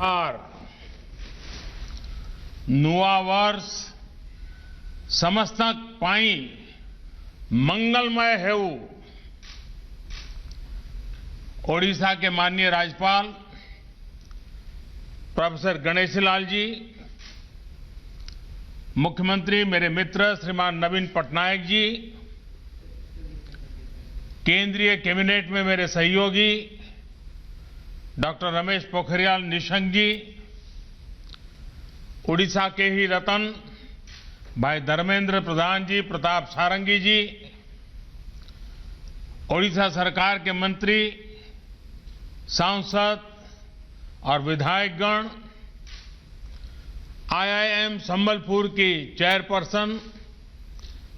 जोहार नुआ वर्ष समस्तक पाई मंगलमय हेउ। ओडिशा के माननीय राज्यपाल प्रोफेसर गणेशीलाल जी, मुख्यमंत्री मेरे मित्र श्रीमान नवीन पटनायक जी, केंद्रीय कैबिनेट में मेरे सहयोगी डॉक्टर रमेश पोखरियाल निशंक जी, उड़ीसा के ही रतन भाई धर्मेंद्र प्रधान जी, प्रताप सारंगी जी, ओडिशा सरकार के मंत्री, सांसद और विधायकगण, आईआईएम संबलपुर की चेयरपर्सन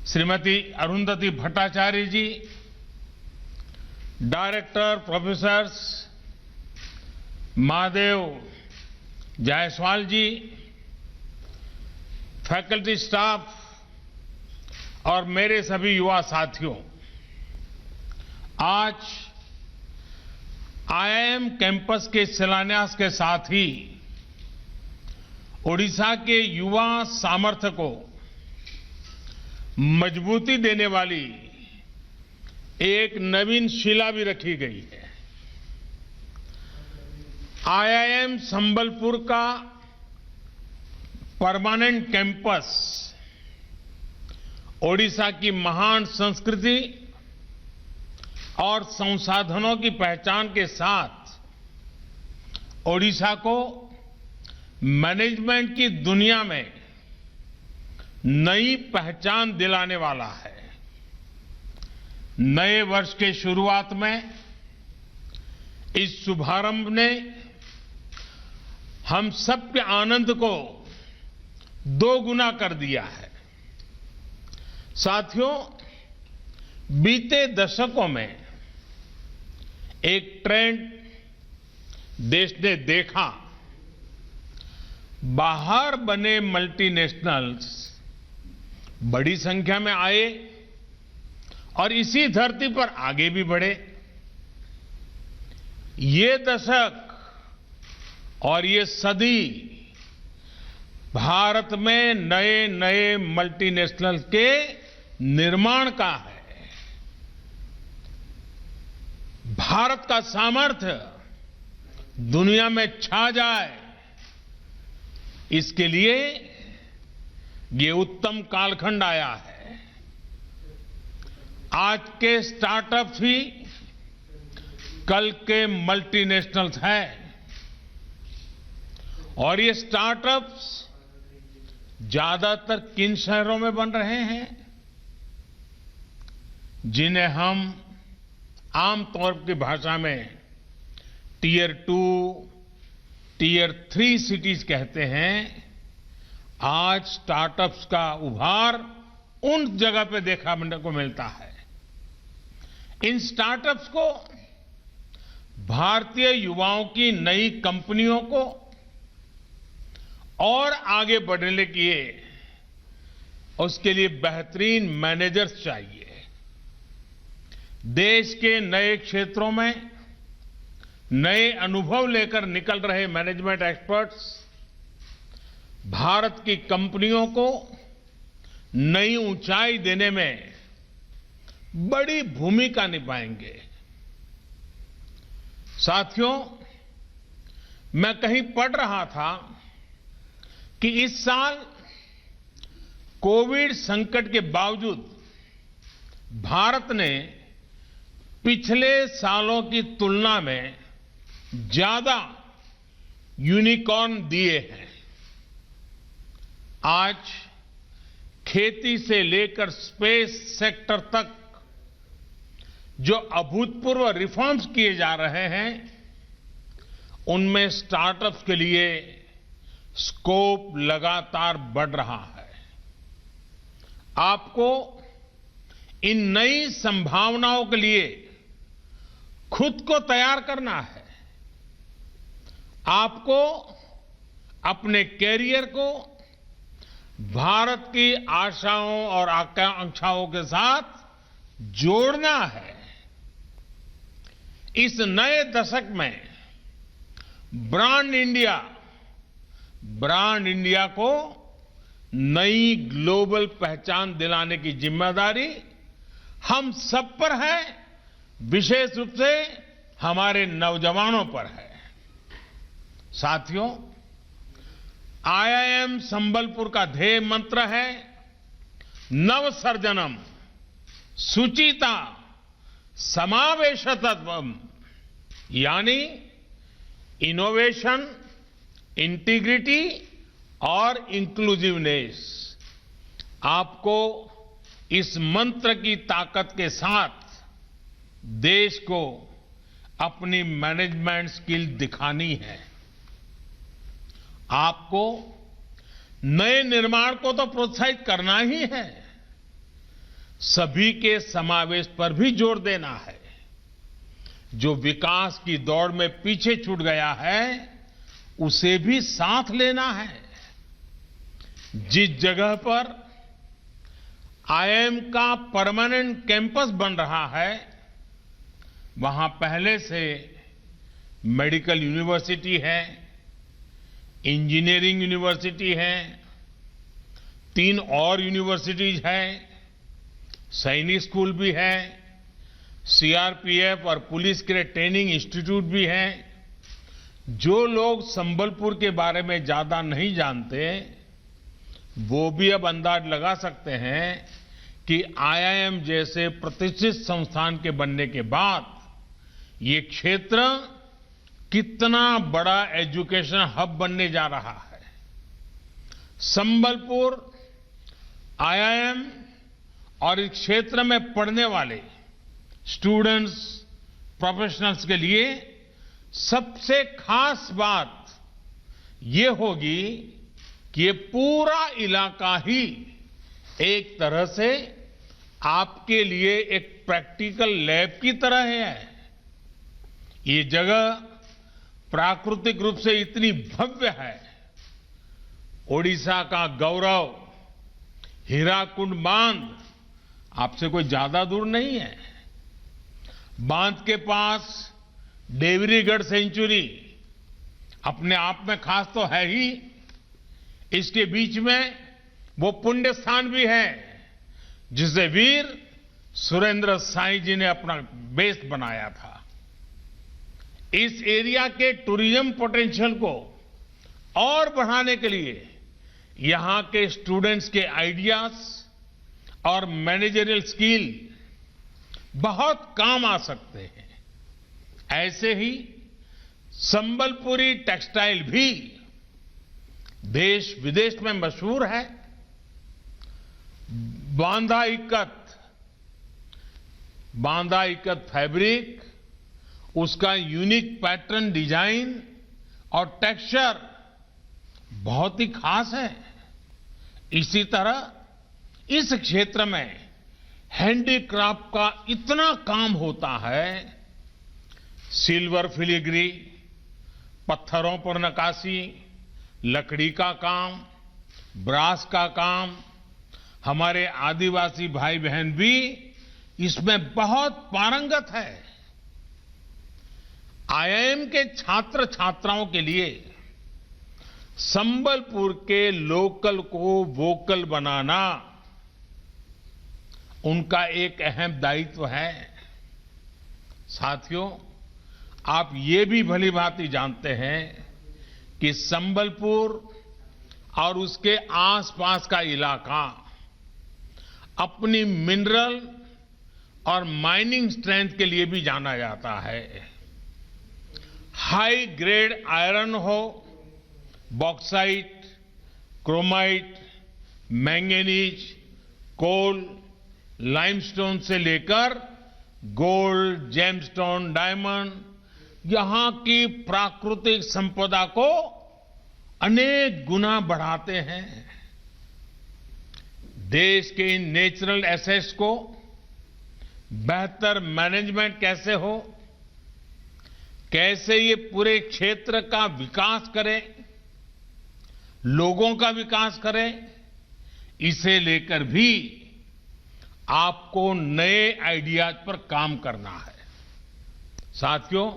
श्रीमती अरुंधति भट्टाचार्य जी, डायरेक्टर प्रोफेसर्स महादेव जायसवाल जी, फैकल्टी स्टाफ और मेरे सभी युवा साथियों, आज आईआईएम कैंपस के शिलान्यास के साथ ही ओडिशा के युवा सामर्थ्य को मजबूती देने वाली एक नवीन शिला भी रखी गई है। आईआईएम संबलपुर का परमानेंट कैंपस ओडिशा की महान संस्कृति और संसाधनों की पहचान के साथ ओडिशा को मैनेजमेंट की दुनिया में नई पहचान दिलाने वाला है। नए वर्ष के शुरुआत में इस शुभारंभ ने हम सबके आनंद को दोगुना कर दिया है। साथियों, बीते दशकों में एक ट्रेंड देश ने देखा, बाहर बने मल्टीनेशनल्स बड़ी संख्या में आए और इसी धरती पर आगे भी बढ़े। ये दशक और ये सदी भारत में नए नए मल्टीनेशनल के निर्माण का है। भारत का सामर्थ्य दुनिया में छा जाए, इसके लिए ये उत्तम कालखंड आया है। आज के स्टार्टअप्स भी कल के मल्टीनेशनल्स हैं और ये स्टार्टअप्स ज्यादातर किन शहरों में बन रहे हैं, जिन्हें हम आमतौर की भाषा में टियर 2, टियर 3 सिटीज कहते हैं। आज स्टार्टअप्स का उभार उन जगह पे देखने को मिलता है। इन स्टार्टअप्स को भारतीय युवाओं की नई कंपनियों को और आगे बढ़ने के लिए उसके लिए बेहतरीन मैनेजर्स चाहिए। देश के नए क्षेत्रों में नए अनुभव लेकर निकल रहे मैनेजमेंट एक्सपर्ट्स भारत की कंपनियों को नई ऊंचाई देने में बड़ी भूमिका निभाएंगे। साथियों, मैं कहीं पढ़ रहा था कि इस साल कोविड संकट के बावजूद भारत ने पिछले सालों की तुलना में ज्यादा यूनिकॉर्न दिए हैं। आज खेती से लेकर स्पेस सेक्टर तक जो अभूतपूर्व रिफॉर्म्स किए जा रहे हैं, उनमें स्टार्टअप्स के लिए स्कोप लगातार बढ़ रहा है। आपको इन नई संभावनाओं के लिए खुद को तैयार करना है। आपको अपने कैरियर को भारत की आशाओं और आकांक्षाओं के साथ जोड़ना है। इस नए दशक में ब्रांड इंडिया ब्रांड इंडिया को नई ग्लोबल पहचान दिलाने की जिम्मेदारी हम सब पर है, विशेष रूप से हमारे नौजवानों पर है। साथियों, आईआईएम संबलपुर का ध्येय मंत्र है नवसर्जनम, सुचिता, समावेशतत्वम, यानी इनोवेशन, इंटीग्रिटी और इंक्लूसिवनेस। आपको इस मंत्र की ताकत के साथ देश को अपनी मैनेजमेंट स्किल दिखानी है। आपको नए निर्माण को तो प्रोत्साहित करना ही है, सभी के समावेश पर भी जोर देना है। जो विकास की दौड़ में पीछे छूट गया है, उसे भी साथ लेना है। जिस जगह पर आईआईएम का परमानेंट कैंपस बन रहा है, वहां पहले से मेडिकल यूनिवर्सिटी है, इंजीनियरिंग यूनिवर्सिटी है, 3 और यूनिवर्सिटीज है, सैनिक स्कूल भी है, सीआरपीएफ और पुलिस के लिए ट्रेनिंग इंस्टीट्यूट भी है। जो लोग संबलपुर के बारे में ज्यादा नहीं जानते, वो भी अब अंदाज लगा सकते हैं कि आईआईएम जैसे प्रतिष्ठित संस्थान के बनने के बाद ये क्षेत्र कितना बड़ा एजुकेशन हब बनने जा रहा है। संबलपुर आईआईएम और इस क्षेत्र में पढ़ने वाले स्टूडेंट्स, प्रोफेशनल्स के लिए सबसे खास बात ये होगी कि ये पूरा इलाका ही एक तरह से आपके लिए एक प्रैक्टिकल लैब की तरह है। ये जगह प्राकृतिक रूप से इतनी भव्य है। ओडिशा का गौरव हीराकुंड बांध आपसे कोई ज्यादा दूर नहीं है। बांध के पास देवरीगढ़ सेंचुरी अपने आप में खास तो है ही, इसके बीच में वो पुण्य स्थान भी है जिसे वीर सुरेंद्र साईं जी ने अपना बेस बनाया था। इस एरिया के टूरिज्म पोटेंशियल को और बढ़ाने के लिए यहां के स्टूडेंट्स के आइडियाज और मैनेजरियल स्किल बहुत काम आ सकते हैं। ऐसे ही संबलपुरी टेक्सटाइल भी देश विदेश में मशहूर है। बांदा इक्कत फैब्रिक, उसका यूनिक पैटर्न, डिजाइन और टेक्सचर बहुत ही खास है। इसी तरह इस क्षेत्र में हैंडीक्राफ्ट का इतना काम होता है। सिल्वर फिलिग्री, पत्थरों पर नक्काशी, लकड़ी का काम, ब्रास का काम, हमारे आदिवासी भाई बहन भी इसमें बहुत पारंगत है। आईआईएम के छात्र छात्राओं के लिए संबलपुर के लोकल को वोकल बनाना उनका एक अहम दायित्व है। साथियों, आप ये भी भलीभांति जानते हैं कि संबलपुर और उसके आसपास का इलाका अपनी मिनरल और माइनिंग स्ट्रेंथ के लिए भी जाना जाता है। हाई ग्रेड आयरन हो, बॉक्साइट, क्रोमाइट, मैंगनीज, कोल, लाइमस्टोन से लेकर गोल्ड, जेमस्टोन, डायमंड, यहां की प्राकृतिक संपदा को अनेक गुना बढ़ाते हैं। देश के इन नेचुरल एसेट्स को बेहतर मैनेजमेंट कैसे हो, कैसे ये पूरे क्षेत्र का विकास करें, लोगों का विकास करें, इसे लेकर भी आपको नए आइडियाज पर काम करना है। साथियों,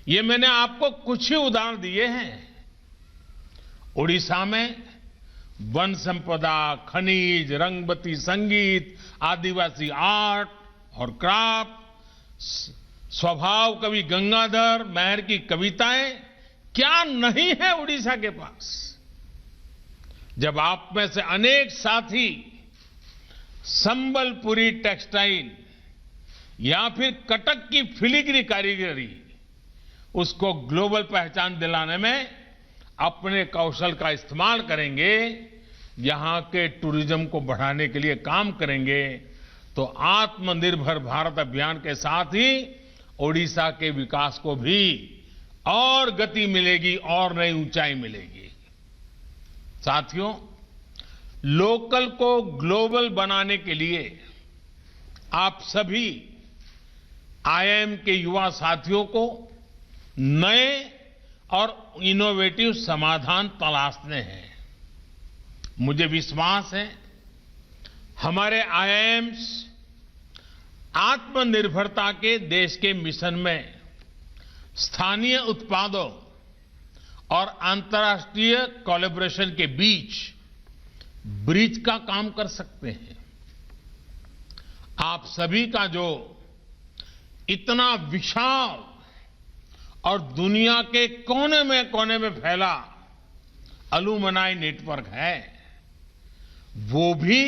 ये मैंने आपको कुछ ही उदाहरण दिए हैं ओडिशा में वन संपदा, खनिज, रंगबती संगीत, आदिवासी आर्ट और क्राफ्ट, स्वभाव कवि गंगाधर मेहर की कविताएं क्या नहीं है ओडिशा के पास। जब आप में से अनेक साथी संबलपुरी टेक्सटाइल या फिर कटक की फिलीग्री कारीगरी उसको ग्लोबल पहचान दिलाने में अपने कौशल का इस्तेमाल करेंगे, यहां के टूरिज्म को बढ़ाने के लिए काम करेंगे, तो आत्मनिर्भर भारत अभियान के साथ ही ओडिशा के विकास को भी और गति मिलेगी और नई ऊंचाई मिलेगी। साथियों, लोकल को ग्लोबल बनाने के लिए आप सभी आईआईएम के युवा साथियों को नए और इनोवेटिव समाधान तलाशने हैं। मुझे विश्वास है हमारे आईआईएम्स आत्मनिर्भरता के देश के मिशन में स्थानीय उत्पादों और अंतर्राष्ट्रीय कोलैबोरेशन के बीच ब्रिज का काम कर सकते हैं। आप सभी का जो इतना विशाल और दुनिया के कोने में फैला अलुमनाई नेटवर्क है, वो भी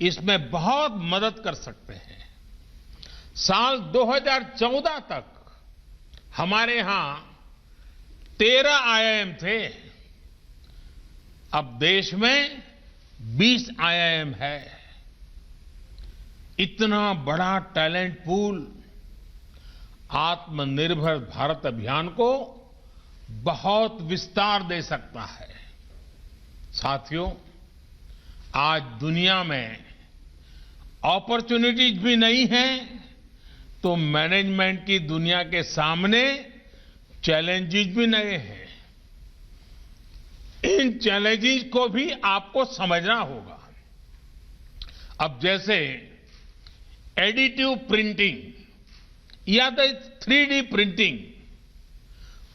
इसमें बहुत मदद कर सकते हैं। साल 2014 तक हमारे यहां 13 आईआईएम थे, अब देश में 20 आईआईएम है। इतना बड़ा टैलेंट पूल आत्मनिर्भर भारत अभियान को बहुत विस्तार दे सकता है। साथियों, आज दुनिया में अपॉर्चुनिटीज भी नहीं है, तो मैनेजमेंट की दुनिया के सामने चैलेंजेस भी नए हैं। इन चैलेंजेस को भी आपको समझना होगा। अब जैसे एडिटिव प्रिंटिंग या तो 3D प्रिंटिंग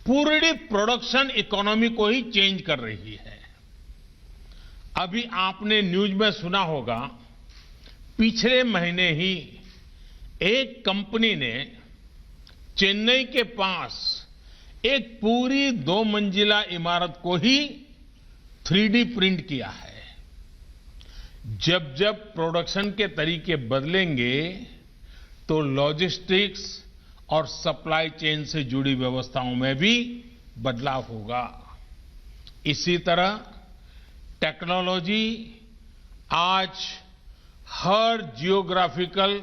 पूरी प्रोडक्शन इकोनॉमी को ही चेंज कर रही है। अभी आपने न्यूज में सुना होगा, पिछले महीने ही एक कंपनी ने चेन्नई के पास एक पूरी 2 मंजिला इमारत को ही 3D प्रिंट किया है। जब जब प्रोडक्शन के तरीके बदलेंगे तो लॉजिस्टिक्स और सप्लाई चेन से जुड़ी व्यवस्थाओं में भी बदलाव होगा। इसी तरह टेक्नोलॉजी आज हर जियोग्राफिकल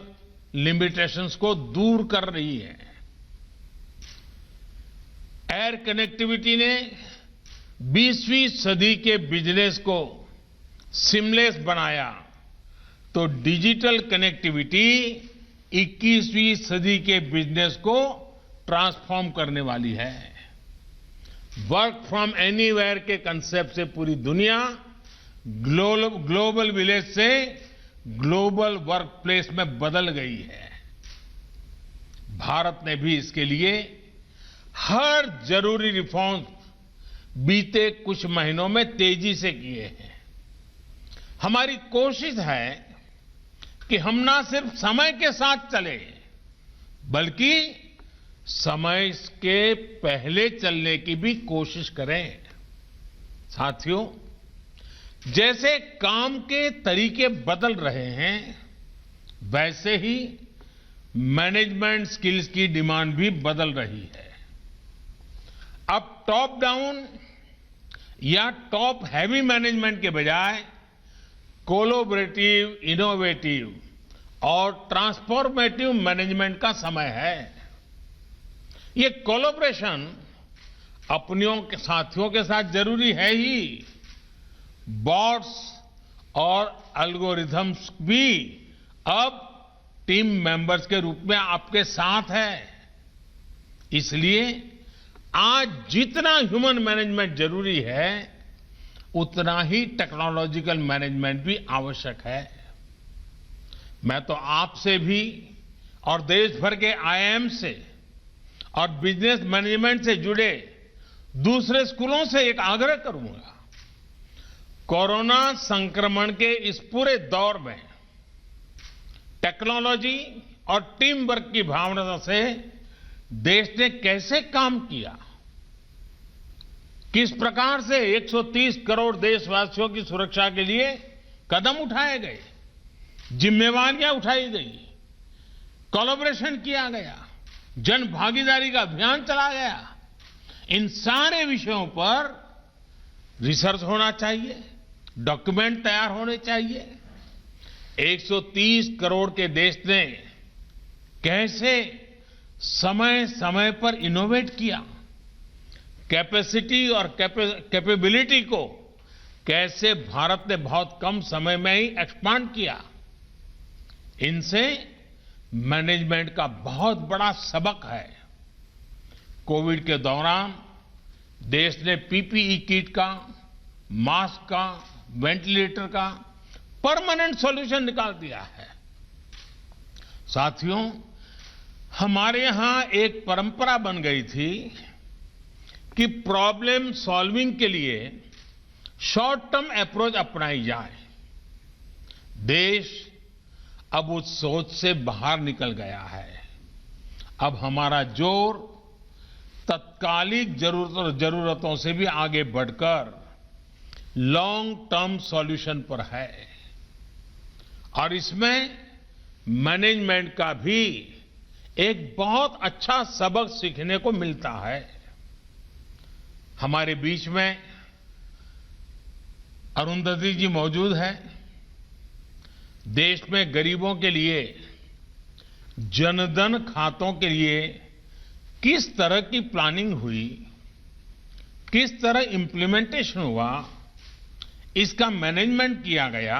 लिमिटेशंस को दूर कर रही है। एयर कनेक्टिविटी ने 20वीं सदी के बिजनेस को सीमलेस बनाया, तो डिजिटल कनेक्टिविटी 21वीं सदी के बिजनेस को ट्रांसफॉर्म करने वाली है। वर्क फ्रॉम एनीवेयर के कंसेप्ट से पूरी दुनिया ग्लोबल विलेज से ग्लोबल वर्क प्लेस में बदल गई है। भारत ने भी इसके लिए हर जरूरी रिफॉर्म बीते कुछ महीनों में तेजी से किए हैं। हमारी कोशिश है कि हम ना सिर्फ समय के साथ चले, बल्कि समय के पहले चलने की भी कोशिश करें। साथियों, जैसे काम के तरीके बदल रहे हैं, वैसे ही मैनेजमेंट स्किल्स की डिमांड भी बदल रही है। अब टॉप डाउन या टॉप हैवी मैनेजमेंट के बजाय कोलैबोरेटिव, इनोवेटिव और ट्रांसफॉर्मेटिव मैनेजमेंट का समय है। ये कोलैबोरेशन अपनियों के साथियों के साथ जरूरी है ही, बॉट्स और एल्गोरिथम्स भी अब टीम मेंबर्स के रूप में आपके साथ है। इसलिए आज जितना ह्यूमन मैनेजमेंट जरूरी है, उतना ही टेक्नोलॉजिकल मैनेजमेंट भी आवश्यक है। मैं तो आपसे भी और देश भर के आईआईएम से और बिजनेस मैनेजमेंट से जुड़े दूसरे स्कूलों से एक आग्रह करूंगा कोरोना संक्रमण के इस पूरे दौर में टेक्नोलॉजी और टीम वर्क की भावना से देश ने कैसे काम किया, किस प्रकार से 130 करोड़ देशवासियों की सुरक्षा के लिए कदम उठाए गए, जिम्मेवारियां उठाई गई, कोलैबोरेशन किया गया, जन भागीदारी का अभियान चला गया। इन सारे विषयों पर रिसर्च होना चाहिए, डॉक्यूमेंट तैयार होने चाहिए। 130 करोड़ के देश ने कैसे समय समय पर इनोवेट किया, कैपेसिटी और कैपेबिलिटी को कैसे भारत ने बहुत कम समय में ही एक्सपांड किया, इनसे मैनेजमेंट का बहुत बड़ा सबक है। कोविड के दौरान देश ने पीपीई किट का, मास्क का, वेंटिलेटर का परमानेंट सॉल्यूशन निकाल दिया है। साथियों, हमारे यहां एक परंपरा बन गई थी कि प्रॉब्लम सॉल्विंग के लिए शॉर्ट टर्म अप्रोच अपनाई जाए। देश अब उस सोच से बाहर निकल गया है। अब हमारा जोर तत्कालिक जरूरतों से भी आगे बढ़कर लॉन्ग टर्म सॉल्यूशन पर है और इसमें मैनेजमेंट का भी एक बहुत अच्छा सबक सीखने को मिलता है। हमारे बीच में अरुंधति जी मौजूद है। देश में गरीबों के लिए जनधन खातों के लिए किस तरह की प्लानिंग हुई, किस तरह इंप्लीमेंटेशन हुआ, इसका मैनेजमेंट किया गया,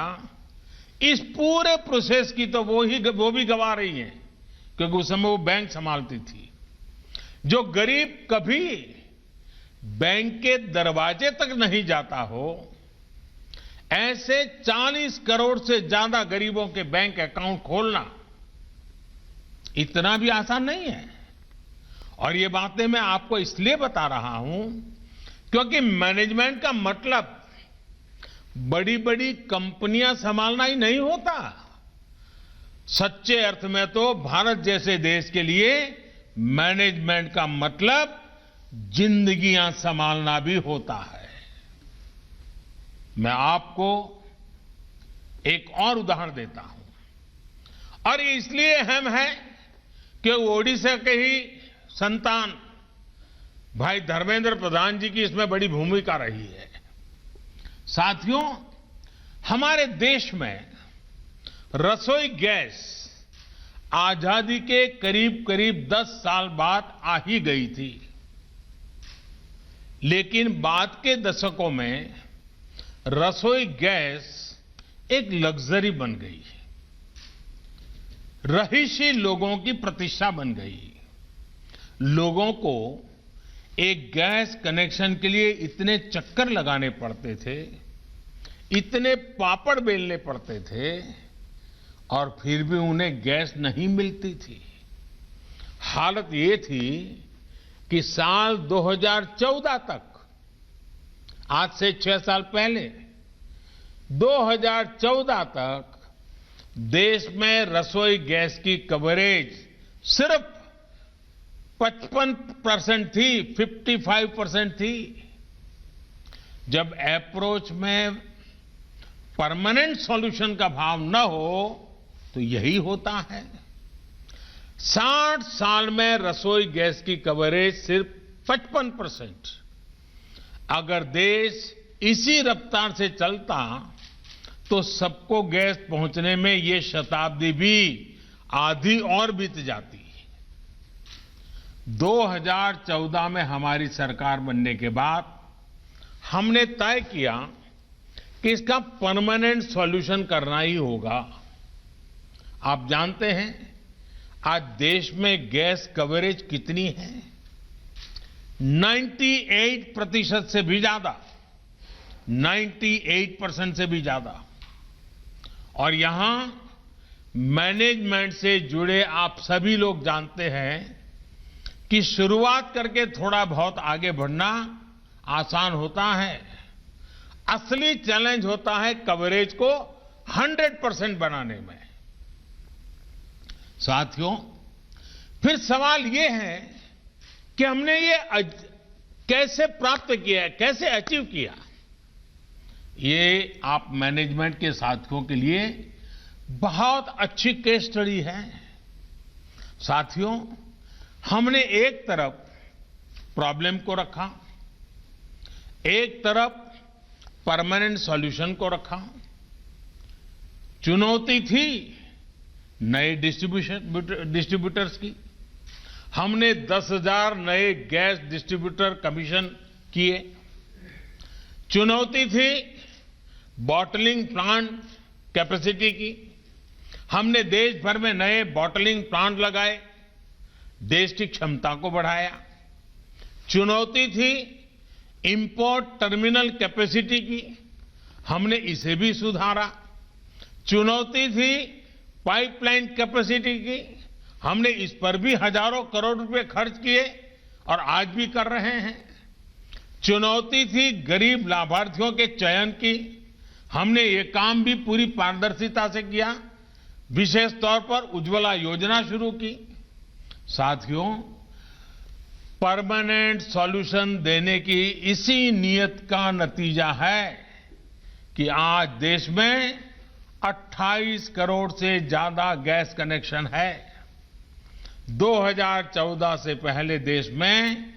इस पूरे प्रोसेस की तो वो भी गवा रही हैं, क्योंकि उस समय वो बैंक संभालती थी। जो गरीब कभी बैंक के दरवाजे तक नहीं जाता हो, ऐसे 40 करोड़ से ज्यादा गरीबों के बैंक अकाउंट खोलना इतना भी आसान नहीं है। और ये बातें मैं आपको इसलिए बता रहा हूं क्योंकि मैनेजमेंट का मतलब बड़ी बड़ी कंपनियां संभालना ही नहीं होता। सच्चे अर्थ में तो भारत जैसे देश के लिए मैनेजमेंट का मतलब जिंदगियां संभालना भी होता है। मैं आपको एक और उदाहरण देता हूं और ये इसलिए अहम है कि ओडिशा के ही संतान भाई धर्मेंद्र प्रधान जी की इसमें बड़ी भूमिका रही है। साथियों, हमारे देश में रसोई गैस आजादी के करीब करीब 10 साल बाद आ ही गई थी, लेकिन बाद के दशकों में रसोई गैस एक लग्जरी बन गई, रहीशी लोगों की प्रतिष्ठा बन गई। लोगों को एक गैस कनेक्शन के लिए इतने चक्कर लगाने पड़ते थे, इतने पापड़ बेलने पड़ते थे और फिर भी उन्हें गैस नहीं मिलती थी। हालत ये थी कि साल 2014 तक, आज से 6 साल पहले 2014 तक देश में रसोई गैस की कवरेज सिर्फ 55% थी, 55% थी। जब अप्रोच में परमानेंट सॉल्यूशन का भाव न हो तो यही होता है। 60 साल में रसोई गैस की कवरेज सिर्फ 55%। अगर देश इसी रफ्तार से चलता तो सबको गैस पहुंचने में ये शताब्दी भी आधी और बीत जाती। 2014 में हमारी सरकार बनने के बाद हमने तय किया कि इसका परमानेंट सॉल्यूशन करना ही होगा। आप जानते हैं आज देश में गैस कवरेज कितनी है? 98% से भी ज्यादा, 98% से भी ज्यादा। और यहां मैनेजमेंट से जुड़े आप सभी लोग जानते हैं कि शुरुआत करके थोड़ा बहुत आगे बढ़ना आसान होता है, असली चैलेंज होता है कवरेज को 100% बनाने में। साथियों, फिर सवाल ये है कि हमने ये कैसे प्राप्त किया, कैसे अचीव किया। ये आप मैनेजमेंट के साथियों के लिए बहुत अच्छी केस स्टडी है। साथियों, हमने एक तरफ प्रॉब्लम को रखा, एक तरफ परमानेंट सॉल्यूशन को रखा। चुनौती थी नए डिस्ट्रीब्यूटर्स की। हमने 10,000 नए गैस डिस्ट्रीब्यूटर कमीशन किए। चुनौती थी बॉटलिंग प्लांट कैपेसिटी की। हमने देश भर में नए बॉटलिंग प्लांट लगाए, देश की क्षमता को बढ़ाया। चुनौती थी इंपोर्ट टर्मिनल कैपेसिटी की। हमने इसे भी सुधारा। चुनौती थी पाइपलाइन कैपेसिटी की। हमने इस पर भी हजारों करोड़ रुपए खर्च किए और आज भी कर रहे हैं। चुनौती थी गरीब लाभार्थियों के चयन की। हमने ये काम भी पूरी पारदर्शिता से किया। विशेष तौर पर उज्ज्वला योजना शुरू की। साथियों, परमानेंट सॉल्यूशन देने की इसी नीयत का नतीजा है कि आज देश में 28 करोड़ से ज्यादा गैस कनेक्शन है। 2014 से पहले देश में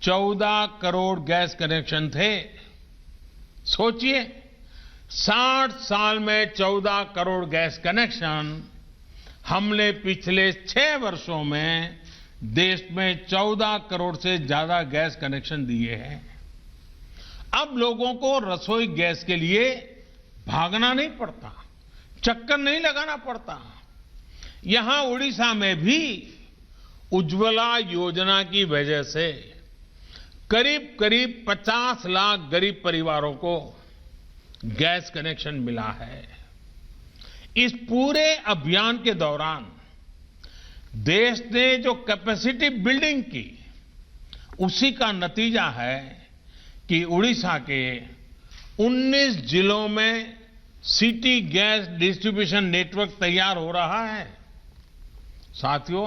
14 करोड़ गैस कनेक्शन थे। सोचिए, 60 साल में 14 करोड़ गैस कनेक्शन। हमने पिछले 6 वर्षों में देश में 14 करोड़ से ज्यादा गैस कनेक्शन दिए हैं। अब लोगों को रसोई गैस के लिए भागना नहीं पड़ता, चक्कर नहीं लगाना पड़ता। यहां उड़ीसा में भी उज्ज्वला योजना की वजह से करीब करीब 50 लाख गरीब परिवारों को गैस कनेक्शन मिला है। इस पूरे अभियान के दौरान देश ने जो कैपेसिटी बिल्डिंग की, उसी का नतीजा है कि उड़ीसा के 19 जिलों में सिटी गैस डिस्ट्रीब्यूशन नेटवर्क तैयार हो रहा है। साथियों,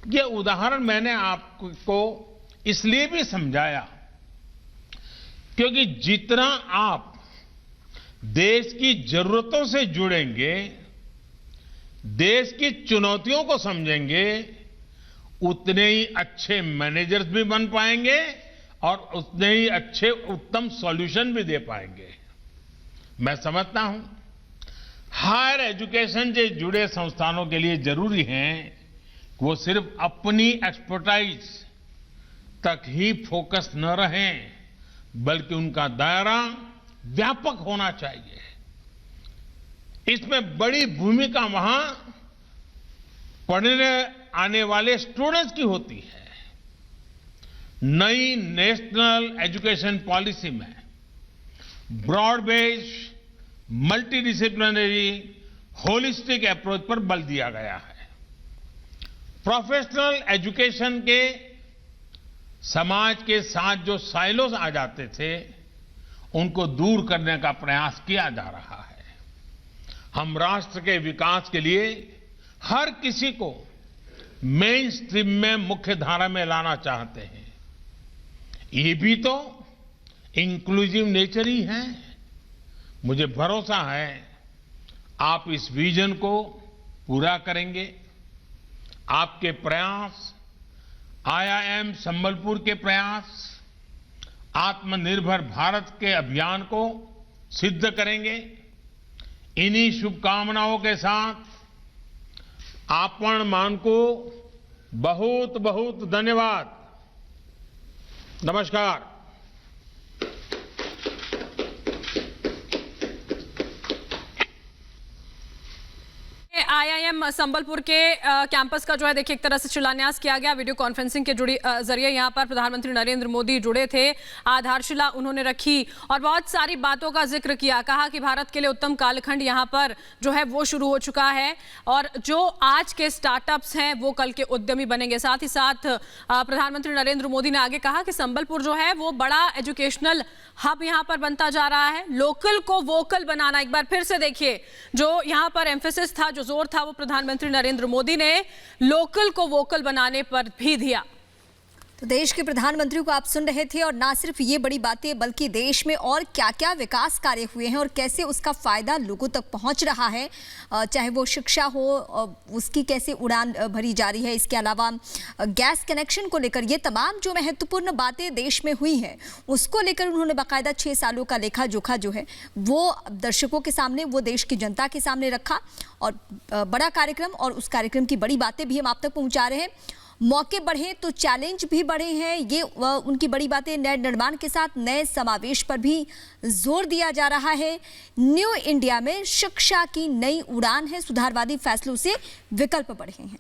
ये उदाहरण मैंने आपको इसलिए भी समझाया क्योंकि जितना आप देश की जरूरतों से जुड़ेंगे, देश की चुनौतियों को समझेंगे, उतने ही अच्छे मैनेजर्स भी बन पाएंगे और उतने ही अच्छे उत्तम सॉल्यूशन भी दे पाएंगे। मैं समझता हूं हायर एजुकेशन से जुड़े संस्थानों के लिए जरूरी है कि वो सिर्फ अपनी एक्सपर्टाइज तक ही फोकस न रहें, बल्कि उनका दायरा व्यापक होना चाहिए। इसमें बड़ी भूमिका वहां पढ़ने आने वाले स्टूडेंट्स की होती है। नई नेशनल एजुकेशन पॉलिसी में broad based, multidisciplinary, holistic approach पर बल दिया गया है। प्रोफेशनल एजुकेशन के समाज के साथ जो साइलोस आ जाते थे, उनको दूर करने का प्रयास किया जा रहा है। हम राष्ट्र के विकास के लिए हर किसी को मेन स्ट्रीम में, मुख्य धारा में लाना चाहते हैं। ये भी तो इंक्लूसिव नेचर ही है। मुझे भरोसा है आप इस विजन को पूरा करेंगे। आपके प्रयास, IIM संबलपुर के प्रयास आत्मनिर्भर भारत के अभियान को सिद्ध करेंगे। इन्हीं शुभकामनाओं के साथ आपण मान को बहुत बहुत धन्यवाद। नमस्कार। आईआईएम संबलपुर के कैंपस का जो है देखिए एक तरह से शिलान्यास किया गया। वीडियो कॉन्फ्रेंसिंग के जरिए यहाँ पर प्रधानमंत्री नरेंद्र मोदी जुड़े थे, आधारशिला उन्होंने रखी और बहुत सारी बातों का जिक्र किया। कहा कि भारत के लिए उत्तम कालखंड यहाँ पर जो है वो शुरू हो चुका है और जो आज के स्टार्टअप्स हैं वो कल के उद्यमी बनेंगे। साथ ही साथ प्रधानमंत्री नरेंद्र मोदी ने आगे कहा कि संबलपुर जो है वो बड़ा एजुकेशनल हब यहाँ पर बनता जा रहा है। लोकल को वोकल बनाना, एक बार फिर से देखिए जो यहाँ पर एम्फेसिस था, जो जोर था वो प्रधानमंत्री नरेंद्र मोदी ने लोकल को वोकल बनाने पर भी दिया। तो देश के प्रधानमंत्री को आप सुन रहे थे और ना सिर्फ ये बड़ी बातें बल्कि देश में और क्या क्या विकास कार्य हुए हैं और कैसे उसका फायदा लोगों तक पहुंच रहा है, चाहे वो शिक्षा हो उसकी कैसे उड़ान भरी जा रही है, इसके अलावा गैस कनेक्शन को लेकर ये तमाम जो महत्वपूर्ण बातें देश में हुई हैं उसको लेकर उन्होंने बाकायदा 6 सालों का लेखा जोखा जो है वो दर्शकों के सामने, वो देश की जनता के सामने रखा और बड़ा कार्यक्रम और उस कार्यक्रम की बड़ी बातें भी हम आप तक पहुँचा रहे हैं। मौके बढ़े तो चैलेंज भी बढ़े हैं, ये उनकी बड़ी बातें। नए निर्माण के साथ नए समावेश पर भी जोर दिया जा रहा है। न्यू इंडिया में शिक्षा की नई उड़ान है, सुधारवादी फैसलों से विकल्प बढ़े हैं।